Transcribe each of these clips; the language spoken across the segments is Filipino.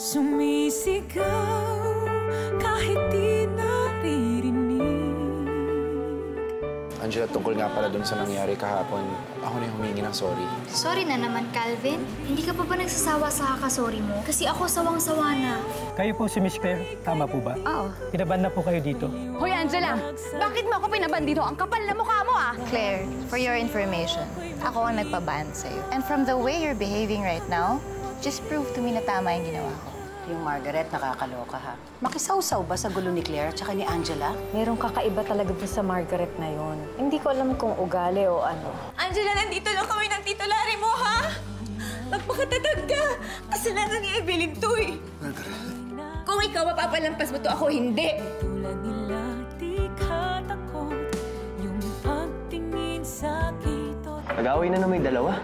Sumisigaw kahit di naririnig. Angela, tungkol nga pala dun sa nangyari kahapon, ako na yung humingi ng sorry. Sorry na naman, Calvin. Hindi ka pa ba nagsasawa sa kakasorry mo? Kasi ako sawang-sawa na. Kayo po si Miss Claire, tama po ba? Oo. Pinaban na po kayo dito. Hoy, Angela! Bakit mo ako pinaban dito? Ang kapal na mukha mo, ah! Claire, for your information, ako ang nagpaban sa'yo. And from the way you're behaving right now, just prove to me na tama yung ginawa ko. Yung Margaret, nakakaloka ha. Makisawsaw ba sa gulo ni Claire at saka ni Angela? Merong kakaiba talaga dun sa Margaret na yon. Hindi ko alam kung ugali o ano. Angela, nandito lang kami ng Tito Larry mo, ha? Magpakatatag ka! Kasalanan ni Evelyn to, eh. Margaret. Kung ikaw mapapalampas mo to, ako hindi! Tulad nila, di ka takot. Yung pagtingin sa kito. Nag-away na may dalawa.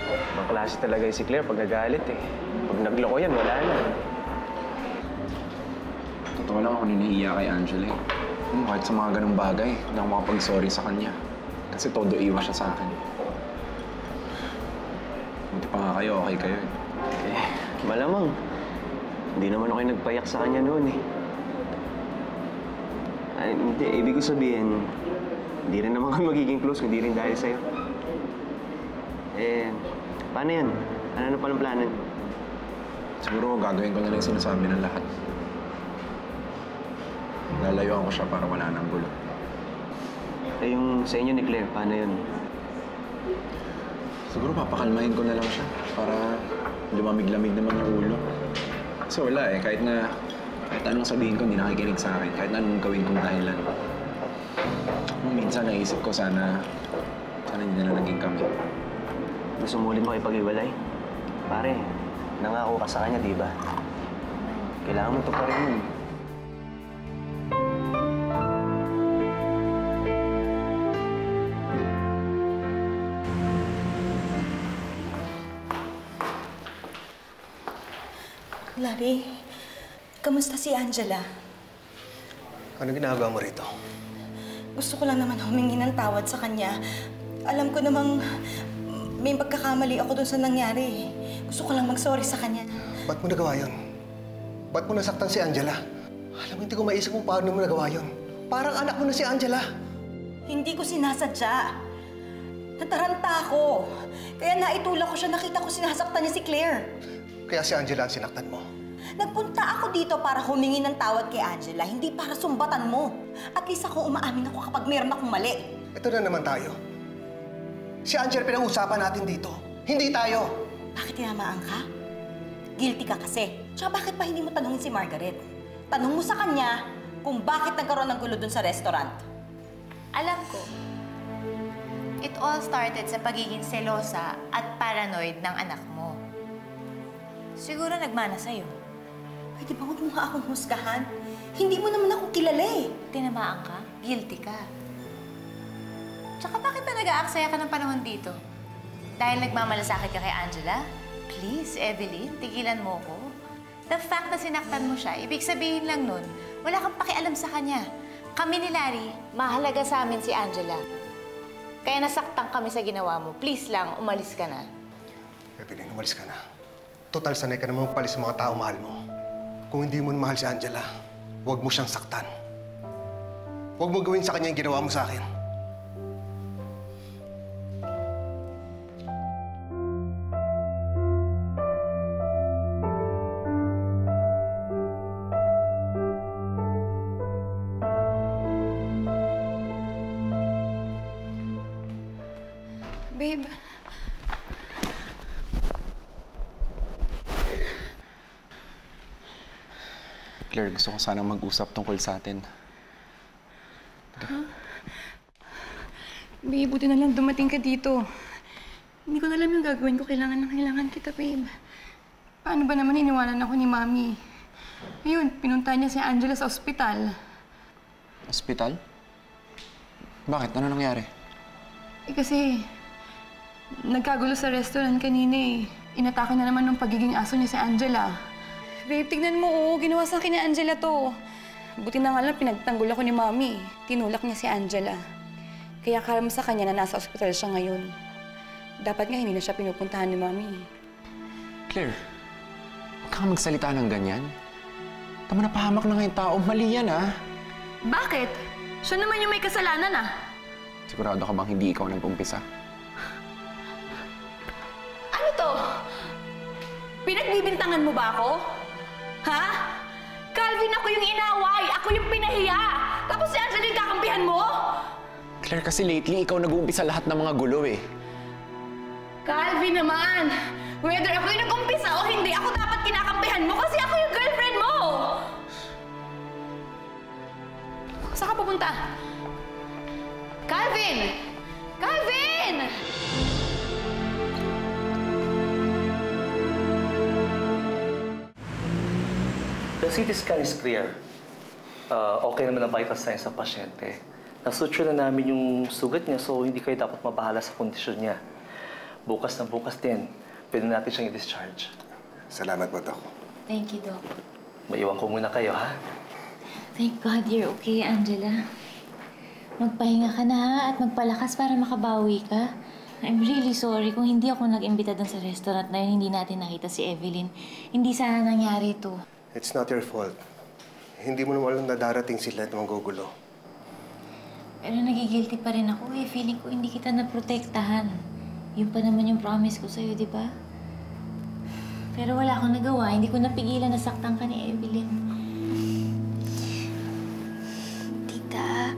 Ibang klase talaga si Claire pag nagalit eh. Pag nagloko yan, wala na. Totoo lang ako ninihiya kay Angela eh. Kahit sa mga ganung bagay, hindi ako makapag-sorry sa kanya. Kasi todo iwas siya sa akin. Buti pa nga kayo, okay kayo eh. Eh, malamang. Hindi naman ako yung nagpayak sa kanya noon eh. Ay, hindi, ibig ko sabihin, hindi rin naman kami magiging close, hindi rin dahil sa'yo. Eh, paano yan? Ano palang plano? Siguro gagawin ko na lang yung sinasabi ng lahat. Lalayuan ko siya para wala nang gulo. Eh, yung sa inyo ni Claire, paano yun? Siguro papakalmahin ko na lang siya para lumamig-lamig naman yung ulo. Kasi wala eh, kahit anong sabihin ko, hindi nakikinig sa akin. Kahit anong gawin kong dahilan. Minsan naisip ko sana hindi na naging kami. Gusto mo ulit makipag-iwalay? Pare, nangako ka sa kanya, di ba? Kailangan mo ito pa rin yun. Larry, kamusta si Angela? Ano ginagawa mo rito? Gusto ko lang naman humingi ng tawad sa kanya. Alam ko namang may pagkakamali ako dun sa nangyari. Gusto ko lang mag-sorry sa kanya. Ba't mo nagawa yun? Ba't mo nasaktan si Angela? Alam mo, hindi ko maisip kung paano mo nagawa yun. Parang anak mo na si Angela. Hindi ko sinasadya. Nataranta ako. Kaya naitulak ko siya, nakita ko sinasaktan niya si Claire. Kaya si Angela ang sinaktan mo. Nagpunta ako dito para humingi ng tawad kay Angela, hindi para sumbatan mo. At least ako umaamin ako kapag meron akong mali. Ito na naman tayo. Si Angela pinag-uusapan natin dito. Hindi tayo. Bakit tinamaan ka? Guilty ka kasi. Tsaka bakit pa hindi mo tanungin si Margaret? Tanong mo sa kanya kung bakit nagkaroon ng gulo dun sa restaurant. Alam ko, it all started sa pagiging selosa at paranoid ng anak mo. Siguro nagmana sa'yo. Pwede ba huwag mo nga akong husgahan? Hindi mo naman ako kilala eh. Tinamaan ka, guilty ka. Tsaka bakit ba nag-aaksaya ka ng panahon dito? Dahil nagmamalasakit ka kay Angela? Please, Evelyn, tigilan mo ko. The fact na sinaktan mo siya, ibig sabihin lang nun, wala kang pakialam sa kanya. Kami ni Larry, mahalaga sa amin si Angela. Kaya nasaktan kami sa ginawa mo. Please lang, umalis ka na. Evelyn, umalis ka na. Total, sanay ka naman magpalis sa mga tao mahal mo. Kung hindi mo mahal si Angela, huwag mo siyang saktan. Huwag mo gawin sa kanya yung ginawa mo sa akin. Babe. Claire, gusto ko sanang mag-usap tungkol sa atin. Babe, buti na lang dumating ka dito. Hindi ko na alam yung gagawin ko. Kailangan kita, babe. Paano ba naman iniwanan ako ni Mami? Ayun, pinunta niya si Angela sa ospital. Ospital? Bakit? Ano nangyari? Eh kasi, nagkagulo sa restaurant kanina eh. Inatake na naman ng pagiging aso niya si Angela. Babe, tignan mo, oh. Ginawa sa akin ni Angela to. Buti na nga lang, pinagtanggol ako ni Mami. Tinulak niya si Angela. Kaya akala mo sa kanya na nasa ospital siya ngayon. Dapat nga hindi na siya pinupuntahan ni Mami. Claire, Huwag kang magsalita ng ganyan. Tama na, pahamak na nga yung tao. Mali yan, ah. Bakit? Siya naman yung may kasalanan, ah. Sigurado ka bang hindi ikaw nag-umpisa? Ano to? Pinagbibintangan mo ba ako? Ha? Calvin, ako yung inaway! Ako yung pinahiya! Tapos si Angela yung kakampihan mo? Claire, kasi lately, ikaw nag-uumpisa lahat ng mga gulo, eh. Calvin naman! Whether ako yung nag-umpisa o hindi, ako dapat kinakampihan mo kasi ako yung girlfriend mo! Saan ka pupunta? Calvin! Calvin! The CT scan is clear. Okay naman ang vital signs sa pasyente. Nasuture na namin yung sugat niya, so hindi kayo dapat mabahala sa kondisyon niya. Bukas na bukas din, pwede natin siyang i-discharge. Salamat po, Doc. Thank you, Doc. Maiwan ko muna kayo, ha? Thank God you're okay, Angela. Magpahinga ka na ha, at magpalakas para makabawi ka. I'm really sorry kung hindi ako nag-imbita dun sa restaurant na yun, hindi natin nakita si Evelyn. Hindi sana nangyari ito. It's not your fault. Hindi mo naman alam na darating sila at magugulo. Pero nagigilty pa rin ako eh. Feeling ko hindi kita naprotektahan. Yun pa naman yung promise ko sa'yo, di ba? Pero wala akong nagawa. Hindi ko napigilan na saktan ka ni Evelyn. Tita,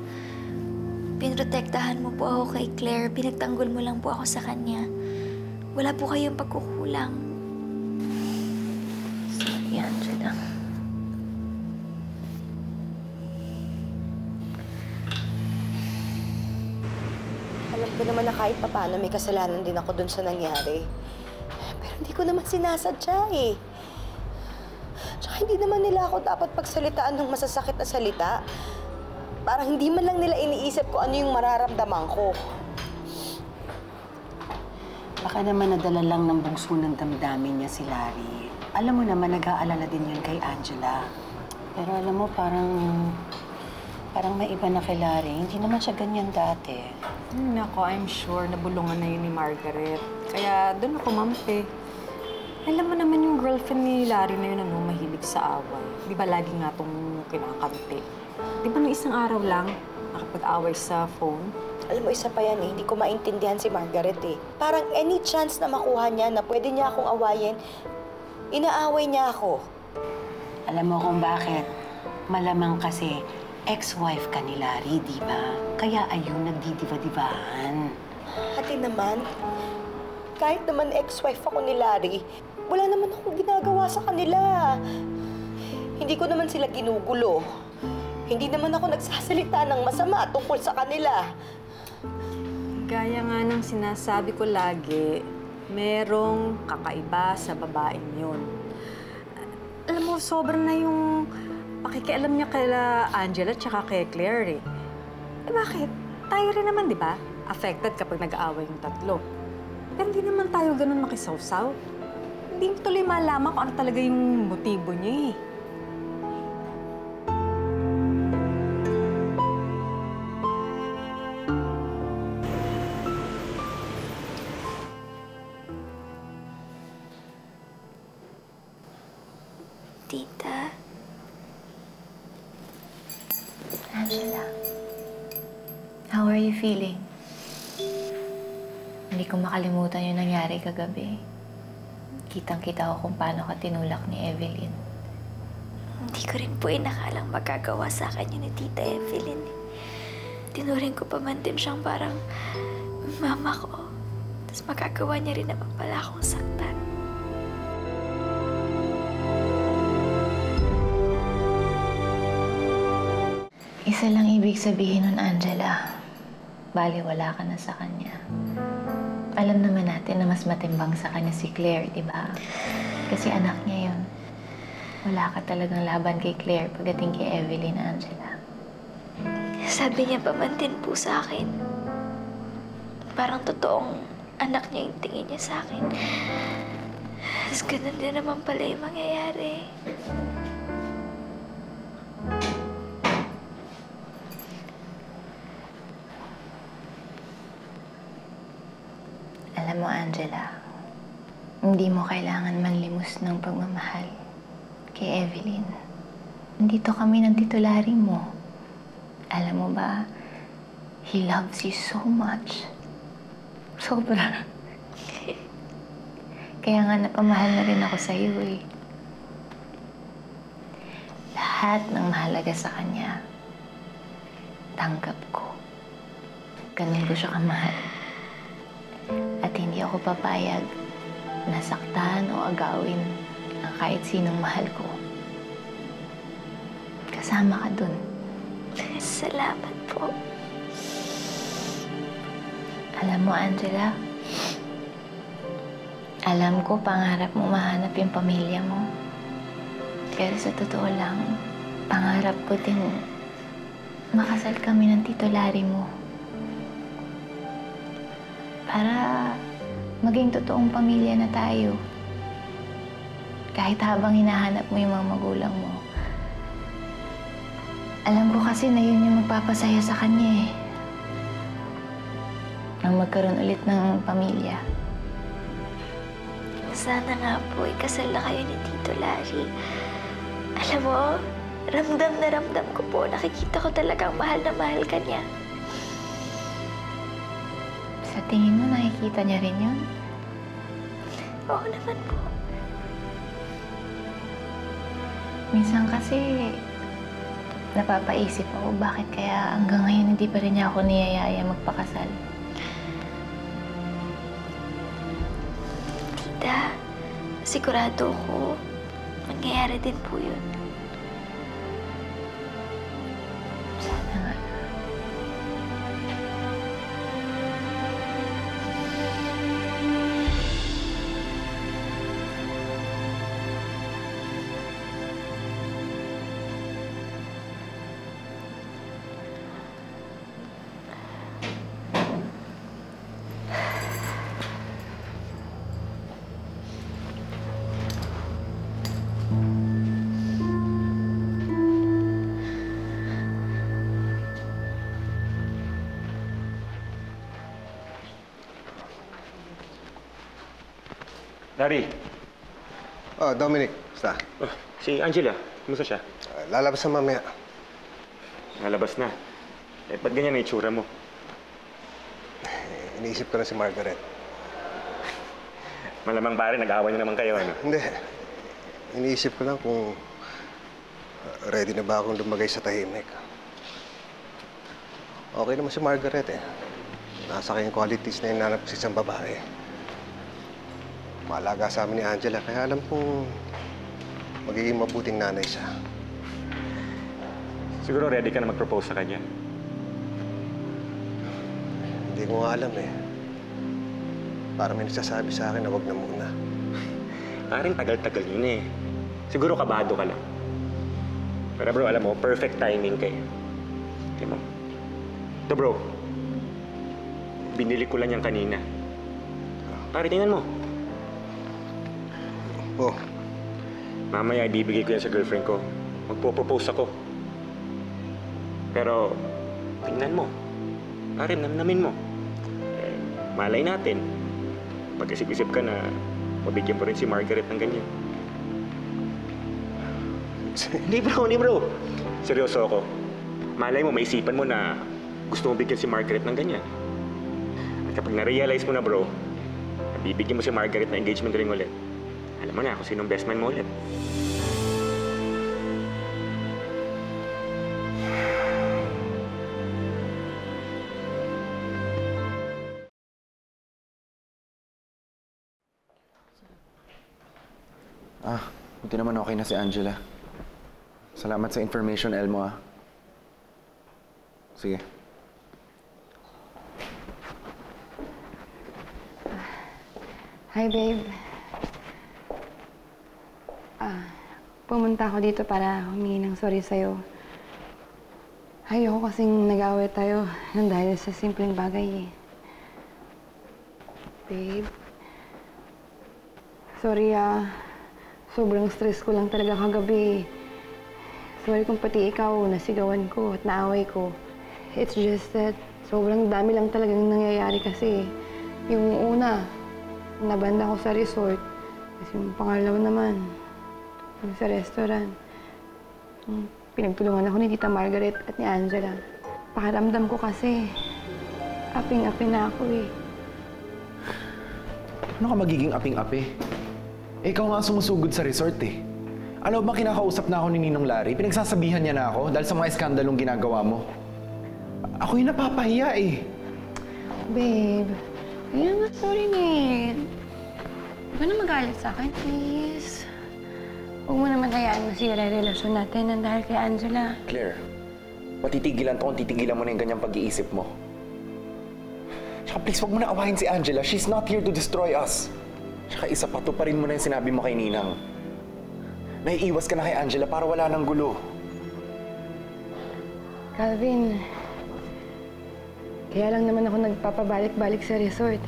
pinrotektahan mo po ako kay Claire. Pinagtanggol mo lang po ako sa kanya. Wala po kayong pagkukulang. Sorry, Angela. Alam ko naman na kahit papaano may kasalanan din ako dun sa nangyari. Pero hindi ko naman sinasadya eh. Tsaka hindi naman nila ako dapat pagsalitaan ng masasakit na salita. Parang hindi man lang nila iniisip ko ano yung mararamdaman ko. Baka naman nadala lang ng bungso ng damdamin niya si Larry. Alam mo naman, nag-aalala din yun kay Angela. Pero alam mo, parang may iba na kay Larry. Hindi naman siya ganyan dati. Nako, I'm sure nabulungan na yun ni Margaret. Kaya doon ako mampi. Alam mo naman yung girlfriend ni Larry na yun, mahilig sa away. Di ba lagi nga itong kinakampi? Di ba nung isang araw lang, nakapag-away sa phone? Alam mo, isa pa yan eh. Hindi ko maintindihan si Margaret eh. Parang any chance na makuha niya na pwede niya akong awayin, inaaway niya ako. Alam mo kung bakit? Malamang kasi ex-wife ka ni Larry, di ba? Kaya ayun, nagdidiva-divahan. Ate naman, kahit naman ex-wife ako ni Larry, wala naman akong ginagawa sa kanila. Hindi ko naman sila ginugulo. Hindi naman ako nagsasalita ng masama tungkol sa kanila. Gaya nga ng sinasabi ko lagi, merong kakaiba sa babaeng yun. Alam mo, sobrang na yung pakikialam niya kay Angela at saka kay Claire eh. Eh bakit? Tayo rin naman, di ba? Affected kapag nag-aaway yung tatlo. Pero hindi naman tayo ganun makisawsaw. Hindi tuloy malaman kung ano talaga yung motibo niya eh. Tita. Angela, how are you feeling? Hindi ko makalimutan yung nangyari kagabi. Kitang-kita ko kung paano ka tinulak ni Evelyn. Hindi ko rin po inakalang magagawa sa akin yun ni Tita Evelyn. Tinuring ko pa man din siyang parang mama ko. Tapos magagawa niya rin naman pala akong saktan. Isa lang ibig sabihin nun, Angela. Baliwala ka na sa kanya. Alam naman natin na mas matimbang sa kanya si Claire, di ba? Kasi anak niya yun. Wala ka talagang laban kay Claire pagdating kay Evelyn, Angela. Sabi niya pa man din po sa akin. Parang totoong anak niya yung tingin niya sa akin. Tapos ganun din naman pala yung mangyayari. Alam mo, Angela, Hindi mo kailangan manlimos ng pagmamahal kay Evelyn. Nandito kami ng titularing mo. Alam mo ba, he loves you so much. Sobra. Kaya nga napamahal na rin ako sa'yo eh. Lahat ng mahalaga sa kanya, tanggap ko. Ganun ko siya kamahal. At hindi ako papayag na saktan o agawin ang kahit sinong mahal ko. Kasama ka dun. Salamat po. Alam mo, Angela, alam ko pangarap mo mahanap yung pamilya mo. Pero sa totoo lang, pangarap ko din makasal kami ng titulari mo. Para maging totoong pamilya na tayo. Kahit habang hinahanap mo yung mga magulang mo. Alam ko kasi na yun yung magpapasaya sa kanya eh. Nang magkaroon ulit ng pamilya. Sana nga po, ikasal na kayo ni Tito Larry. Alam mo, ramdam na ramdam ko po. Nakikita ko talagang mahal na mahal ka niya. Sa tingin mo, nakikita niya rin yun? Oo naman po. Minsan kasi, napapaisip ako bakit kaya hanggang ngayon hindi pa rin niya ako niyayaya magpakasal. Tita, sigurado ko, mangyayari din po yun. Sana nga. Larry. Oh, Dominic. Basta. Oh, si Angela. Kumusta siya? Lalabas na mamaya. Lalabas na. Eh, ba't ganyan na itsura mo? Iniisip ko na si Margaret. Malamang pare, nag-aaway na naman kayo, ano? Hindi. Iniisip ko lang kung ready na ba akong lumagay sa tahimik. Okay naman si Margaret eh. Nasa kanyang qualities na hinanap sa isang babae. Maalaga sa amin ni Angela, kaya alam kong magiging mabuting nanay siya. Siguro ready ka na mag-propose sa kanya. Hindi ko nga alam eh. Parang may nagsasabi sa akin na wag na muna. Parang tagal-tagal yun eh. Siguro kabado ka lang. Pero bro, alam mo, perfect timing kayo. Alam mo? Ito bro, binili ko lang yan kanina. Pare, tingnan mo. Oh. Mamaya, ibibigay ko yan sa girlfriend ko. Magpo-propose ako. Pero, tingnan mo. Pare, namnamin mo. Eh, malay natin. Pag-isip-isip ka na mabigyan mo rin si Margaret ng ganyan. Hindi bro. Seryoso ako. Malay mo, maisipan mo na gusto mo bigyan si Margaret ng ganyan. At kapag na-realize mo na bro, bibigyan mo si Margaret na engagement ring ulit. Alam mo na kung sinong best man mo ulit. Buti naman okay na si Angela. Salamat sa information, Elmo, ah. Sige. Hi, babe. Pumunta ako dito para humingi ng sorry sa'yo. Ayoko kasing nag-away tayo nang dahil sa simpleng bagay eh. Babe. Sorry sobrang stress ko lang talaga kagabi. Sorry kung pati ikaw nasigawan ko at naaway ko. It's just that sobrang dami lang talagang nangyayari kasi. Yung una, nabanda ko sa resort. Kasi yung pangalawa naman, yung sa restaurant. Pinagtulungan ako ni Tita Margaret at ni Angela. Pakiramdam ko kasi, aping-api na ako eh. Ano ka magiging aping-api? Eh, ikaw nga sumusugod sa resort eh. Ano ba kinakausap na ako ni Ninong Larry? Pinagsasabihan niya na ako dahil sa mga eskandalong ginagawa mo. Ako yung napapahiya eh. Babe, kaya nga sorry Ned. Huwag ka na magalit sa akin, please. Huwag mo naman hayaan masira yung relasyon natin nang dahil kay Angela. Claire, matitigilan to kung titigilan mo na yung ganyang pag-iisip mo. Tsaka please, huwag mo na awahin si Angela. She's not here to destroy us. Tsaka isa pa, tuparin mo na yung sinabi mo kay Ninang. Naiiwas ka na kay Angela para wala nang gulo. Calvin, kaya lang naman ako nagpapabalik-balik sa resort.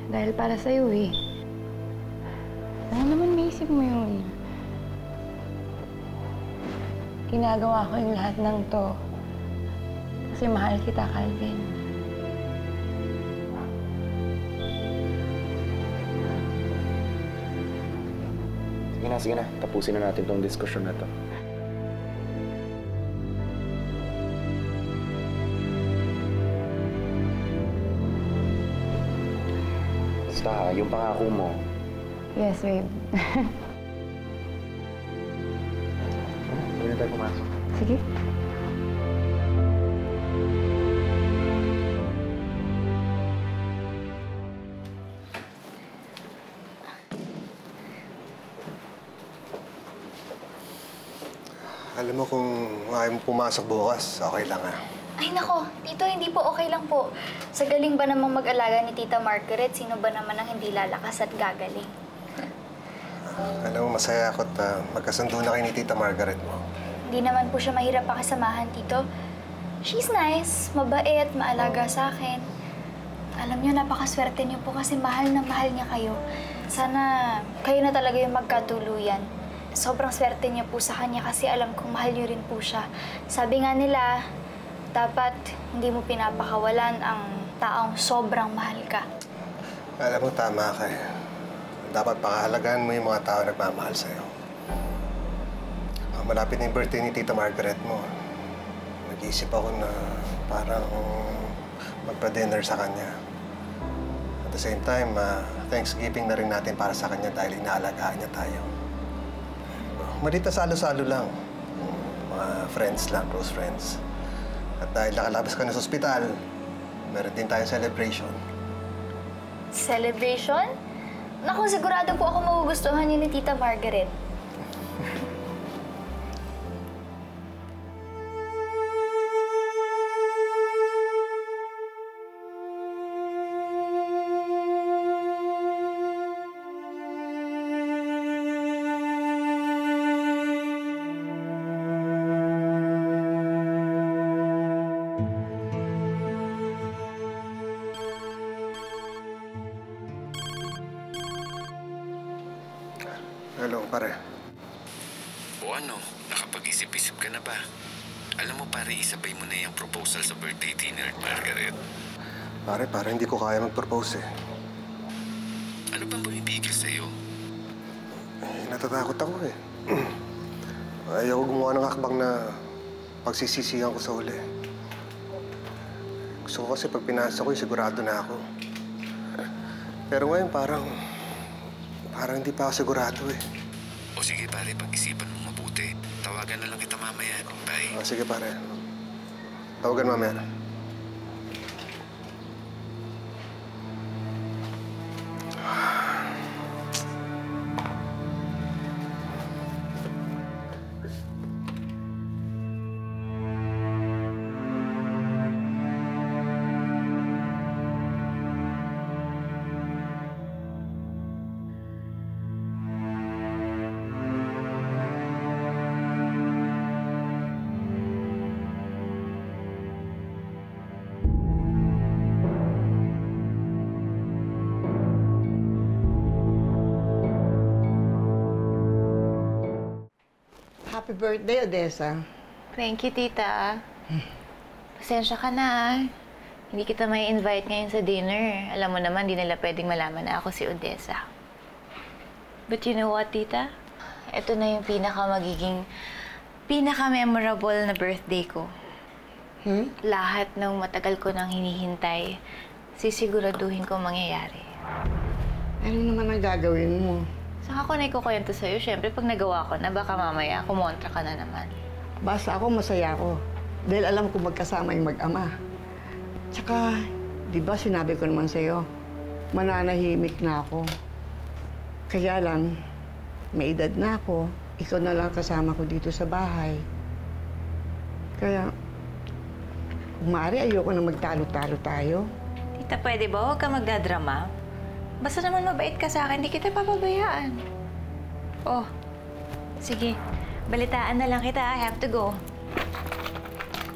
Dahil para sa'yo eh. Ano naman maisip mo yun? Ginagawa ko yung lahat ng to. Kasi mahal kita, Calvin. Sige na. Tapusin na natin tong diskusyon na to. Basta, yung pangako mo. Yes, babe. Sige na tayo pumasok. Sige. Alam mo, kung ayaw mo pumasok bukas, okay lang ah. Ay nako, Tito, hindi po okay lang po. Sa galing ba namang mag-alaga ni Tita Margaret, sino ba naman ang hindi lalakas at gagaling? Alam mo, masaya ako at magkasundo na kayo ni Tita Margaret mo. Hindi naman po siya mahirap pakisamahan, Tito. She's nice, mabait, maalaga sa akin. Alam niyo, napakaswerte niyo po kasi mahal na mahal niya kayo. Sana kayo na talaga yung magkatuluyan. Sobrang swerte niya po sa kanya kasi alam kong mahal niyo rin po siya. Sabi nga nila, dapat hindi mo pinapakawalan ang taong sobrang mahal ka. Alam mo, tama ka eh. Dapat pakahalagaan mo yung mga tao nagmamahal sa'yo. Malapit na yung birthday ni Tita Margaret mo. Nag-iisip ako na parang magpa-dinner sa kanya. At the same time, Thanksgiving na rin natin para sa kanya dahil inaalagaan niya tayo. Malita salo-salo lang. Mga friends lang, close friends. At dahil nakalabas ka na sa ospital, meron din tayong celebration. Celebration? Naku, sigurado po ako magugustuhan niyo ni Tita Margaret. Hello, pare. O ano, nakapag-isip-isip ka na ba? Alam mo, pare, isabay mo na yung proposal sa birthday dinner, Margaret. Pare, hindi ko kaya mag-propose eh. Ano bang bumibigil sa'yo? Natatakot ako eh. Ayaw ko gumawa ng hakbang na pagsisisihan ko sa uli. Gusto ko kasi pag pinasa ko, sigurado na ako. Pero ngayon parang hindi pa ako sigurado eh. O sige, pare, pag-isipan mo mabuti. Tawagan na lang kita mamaya. Bye. Sige, pare. Tawagan mamaya. Happy birthday, Odessa. Thank you, Tita. Pasensya ka na. Hindi kita may invite ngayon sa dinner. Alam mo naman, di nila pwedeng malaman na ako si Odessa. But you know what, tita? Ito na yung pinaka-memorable na birthday ko. Lahat ng matagal ko nang hinihintay, sisiguraduhin ko mangyayari. Ano naman ang gagawin mo? Saka ko na ikukwento sa'yo, syempre pag nagawa ko na, baka mamaya kumontra ka na naman. Basta ako, masaya ako. Dahil alam ko magkasama yung mag-ama. Tsaka, di ba sinabi ko naman sa'yo, mananahimik na ako. Kaya lang, may edad na ako. Ikaw na lang kasama ko dito sa bahay. Kaya, kung maaari, ayoko na magtalo-talo tayo. Tita, pwede ba? Huwag ka magdadrama. Basta naman mabait ka sa akin, hindi kita papabayaan. Oh, sige. Balitaan na lang kita. I have to go.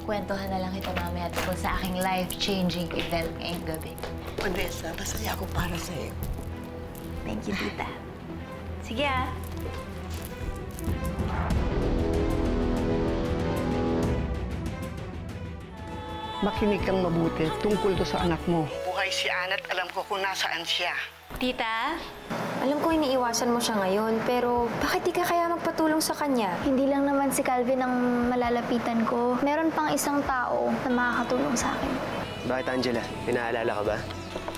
Kwentuhan na lang kita mamaya tungkol sa aking life-changing event ngayong gabi. Odessa, masaya ako para sa'yo. Thank you, tita. Sige, ah. Makinig kang mabuti tungkol to sa anak mo. Buhay si Ana at alam ko kung nasaan siya. Tita, alam ko iniiwasan mo siya ngayon, pero bakit di ka kaya magpatulong sa kanya? Hindi lang naman si Calvin ang malalapitan ko. Meron pang isang tao na makakatulong sa akin. Bakit, Angela? Pinaalala ka ba?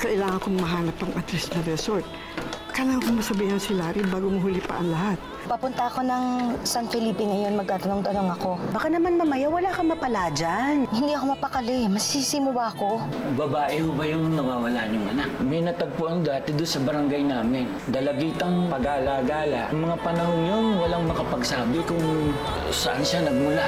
Kailangan kong mahanap ang address na resort. Kailangan kong masabihan si Larry bago mahuli pa ang lahat. Papunta ako ng San Felipe ngayon, magtatanong-tanong ako. Baka naman mamaya wala kang mapala dyan. Hindi ako mapakali. Masisisi mo ba ako? Babae ho ba yung nawawala niyong anak? May natagpuan dati doon sa barangay namin. Dalagitang pag-alagala. Ang mga panahon yun, walang makapagsabi kung saan siya nagmula.